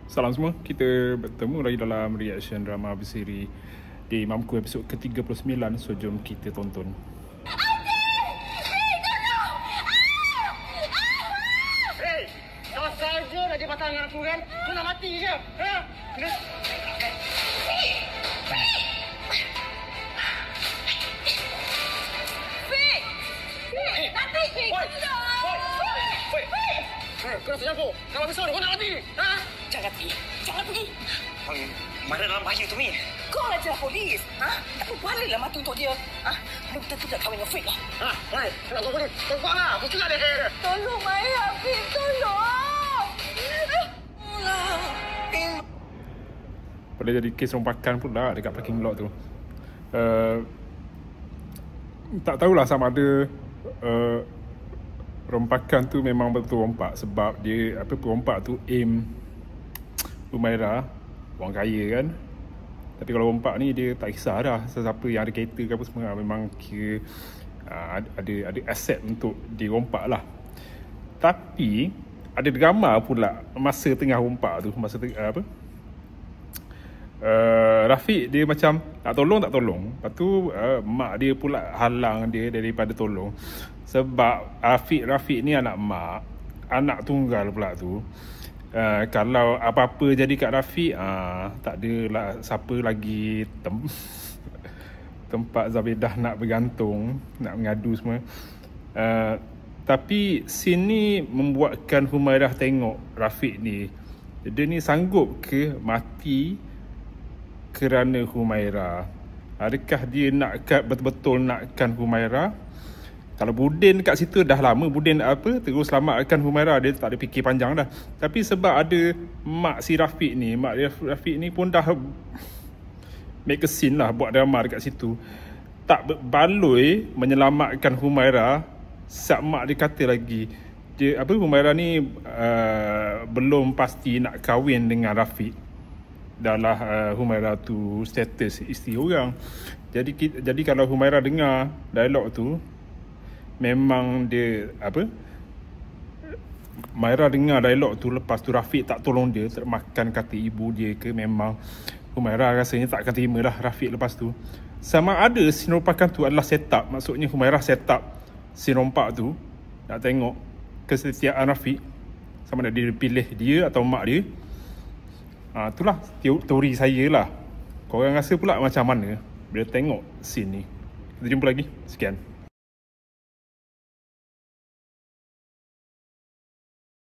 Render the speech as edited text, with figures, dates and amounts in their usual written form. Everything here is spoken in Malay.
Salam semua, kita bertemu lagi dalam reaction drama berseri di Mamku episod ke-39. So jom kita tonton. Hei, kalau saja nak dia patah dengan aku kan, kau nak mati je. Ha? Kena... Kau nak aku? Kau nak kau nak mati? Ha? Jangan pergi. Jangan pergi. Mana dalam bahaya tu, Mi? Kau lah je polis. Ha? Tak baliklah mati untuk dia. Ha? Belum tentu nak kahwin dengan Fik lah. Ha? Mai, nak kau polis. Kau kuat lah. Aku juga dia. Tolong, Maya. Fik, tolong. Boleh jadi kes rompakan pula dekat parking lot tu. Tak tahulah sama ada rompakan tu memang betul rompak, sebab dia perompak tu aim Humaira, orang kaya kan. Tapi kalau rompak ni dia tak kisah dah sesiapa yang ada kereta ke apa semua, memang kira ada aset untuk dirompak lah. Tapi ada drama pula masa tengah rompak tu, masa Rafiq dia macam tak tolong. Lepas tu mak dia pula halang dia daripada tolong. Sebab Rafiq ni anak mak, anak tunggal pula tu. Kalau apa-apa jadi kat Rafiq, tak adalah siapa lagi tempat Zabedah nak bergantung, nak mengadu semua. Tapi scene ni membuatkan Humairah tengok Rafiq ni, dia ni sanggup ke mati kerana Humairah? Adakah dia betul-betul nakkan Humairah? Kalau Budin kat situ dah lama Budin terus selamatkan Humairah, dia tak ada fikir panjang dah. Tapi sebab ada mak si Rafiq ni, mak Rafiq ni pun dah make a scene lah, buat drama dekat situ. Tak baloi menyelamatkan Humairah. Saat mak dia kata lagi Humairah ni belum pasti nak kahwin dengan Rafiq. Dahlah Humairah tu status isteri orang. Jadi kalau Humairah dengar dialog tu, memang dia Humairah dengar dialog tu, lepas tu Rafiq tak tolong dia, termakan kata ibu dia ke, memang Humairah rasanya tak akan terima lah Rafiq lepas tu. Sama ada scene rompakan tu adalah set up, maksudnya Humairah set up scene rompak tu nak tengok kesetiaan Rafiq, sama ada dia pilih dia atau mak dia. Itulah teori saya lah. Korang rasa pula macam mana bila tengok scene ni? Kita jumpa lagi. Sekian.